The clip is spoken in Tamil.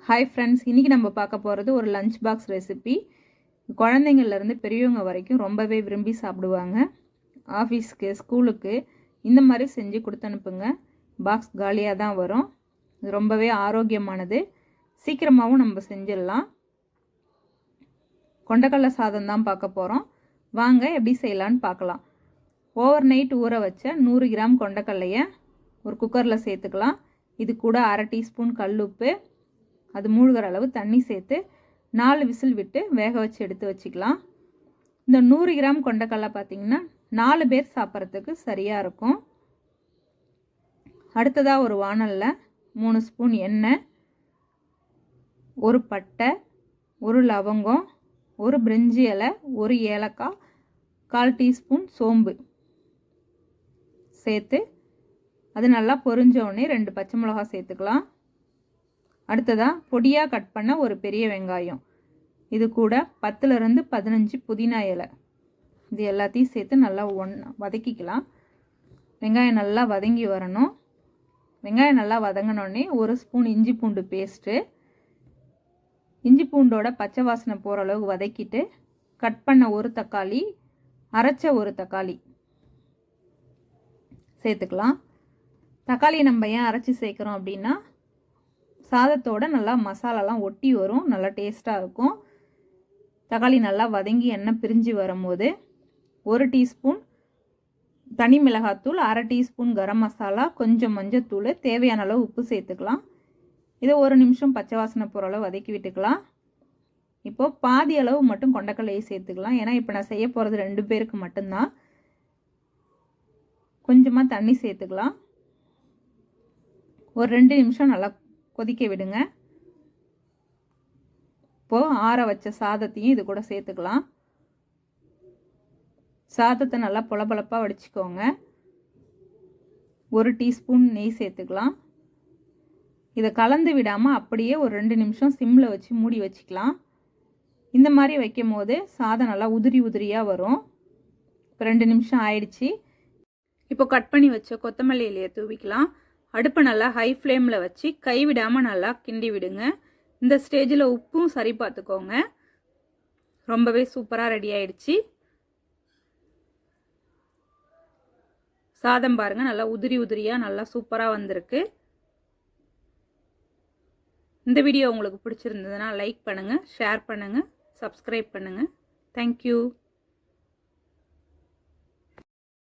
ஹாய் ஃப்ரெண்ட்ஸ், இன்றைக்கி நம்ம பார்க்க போகிறது ஒரு லஞ்ச் பாக்ஸ் ரெசிபி. குழந்தைங்கள்லேருந்து பெரியவங்க வரைக்கும் ரொம்பவே விரும்பி சாப்பிடுவாங்க. ஆஃபீஸ்க்கு, ஸ்கூலுக்கு இந்த மாதிரி செஞ்சு கொடுத்து அனுப்புங்க. பாக்ஸ் காலியாக தான் வரும். இது ரொம்பவே ஆரோக்கியமானது, சீக்கிரமாகவும் நம்ம செஞ்சிடலாம். கொண்டக்கடலை சாதம் தான் பார்க்க போகிறோம். வாங்க எப்படி செய்யலான்னு பார்க்கலாம். ஓவர் நைட் ஊற வச்ச 100 கிராம் கொண்டக்கடலையை ஒரு குக்கரில் சேர்த்துக்கலாம். இது கூட 1/2 டீஸ்பூன் கல்லுப்பு, அது மூழ்கிற அளவு தண்ணி சேர்த்து 4 விசில் விட்டு வேக வச்சு எடுத்து வச்சுக்கலாம். இந்த 100 கிராம் கொண்டக்கடலை பார்த்திங்கன்னா 4 பேர் சாப்பிட்றதுக்கு சரியாக இருக்கும். அடுத்ததாக ஒரு வாணலில் 3 ஸ்பூன் எண்ணெய், ஒரு பட்டை, ஒரு லவங்கம், ஒரு பிரிஞ்சி இலை, ஒரு ஏலக்காய், 1/4 டீஸ்பூன் சோம்பு சேர்த்து அது நல்லா பொரிஞ்ச உடனே 2 பச்சை மிளகாய் சேர்த்துக்கலாம். அடுத்ததாக பொடியாக கட் பண்ண ஒரு பெரிய வெங்காயம், இது கூட 10லேருந்து 15 புதினா இலை, இது எல்லாத்தையும் சேர்த்து நல்லா வதக்கிக்கலாம். வெங்காயம் நல்லா வதங்கி வரணும். வெங்காயம் நல்லா வதங்கினோடனே 1 ஸ்பூன் இஞ்சி பூண்டு பேஸ்ட்டு, இஞ்சி பூண்டோட பச்சை வாசனை போகிற அளவுக்கு வதக்கிட்டு கட் பண்ண ஒரு தக்காளி, அரைச்ச ஒரு தக்காளி சேர்த்துக்கலாம். தக்காளி நம்ம ஏன் அரைச்சி சேர்க்குறோம் அப்படின்னா சாதத்தோட நல்லா மசாலாலாம் ஒட்டி வரும், நல்லா டேஸ்ட்டாக இருக்கும். தக்காளி நல்லா வதங்கி எண்ணெய் பிரிஞ்சு வரும்போது 1 டீஸ்பூன் தனி மிளகாத்தூள், 1/2 டீஸ்பூன் கரம் மசாலா, கொஞ்சம் மஞ்சத்தூள், தேவையான அளவு உப்பு சேர்த்துக்கலாம். இதை 1 நிமிஷம் பச்சை வாசனை போகிற அளவு வதக்கி விட்டுக்கலாம். இப்போது பாதி அளவு மட்டும் கொண்டக்கடலையை சேர்த்துக்கலாம். ஏன்னா இப்போ நான் செய்ய போகிறது 2 பேருக்கு மட்டும்தான். கொஞ்சமாக தண்ணி சேர்த்துக்கலாம். ஒரு 2 நிமிஷம் நல்லா கொதிக்க விடுங்க. இப்போது ஆற வச்ச சாதத்தையும் இது கூட சேர்த்துக்கலாம். சாதத்தை நல்லா பொலபொலப்பாக வடிச்சுக்கோங்க. 1 டீஸ்பூன் நெய் சேர்த்துக்கலாம். இதை கலந்து விடாமல் அப்படியே ஒரு 2 நிமிஷம் சிம்மில் வச்சு மூடி வச்சுக்கலாம். இந்த மாதிரி வைக்கும் போது சாதம் நல்லா உதிரி உதிரியாக வரும். இப்போ 2 நிமிஷம் ஆயிடுச்சு. இப்போ கட் பண்ணி வச்ச கொத்தமல்லி இலையை தூவிக்கலாம். அடுப்பை நல்லா ஹை ஃப்ளேமில் வச்சு கைவிடாமல் நல்லா கிண்டி விடுங்க. இந்த ஸ்டேஜில் உப்பும் சரி பார்த்துக்கோங்க. ரொம்பவே சூப்பராக ரெடி ஆயிடுச்சு. சாதம் பாருங்கள், நல்லா உதிரி உதிரியாக நல்லா சூப்பராக வந்திருக்கு. இந்த வீடியோ உங்களுக்கு பிடிச்சிருந்ததுன்னா லைக் பண்ணுங்கள், ஷேர் பண்ணுங்கள், சப்ஸ்கிரைப் பண்ணுங்கள். தேங்க்யூ.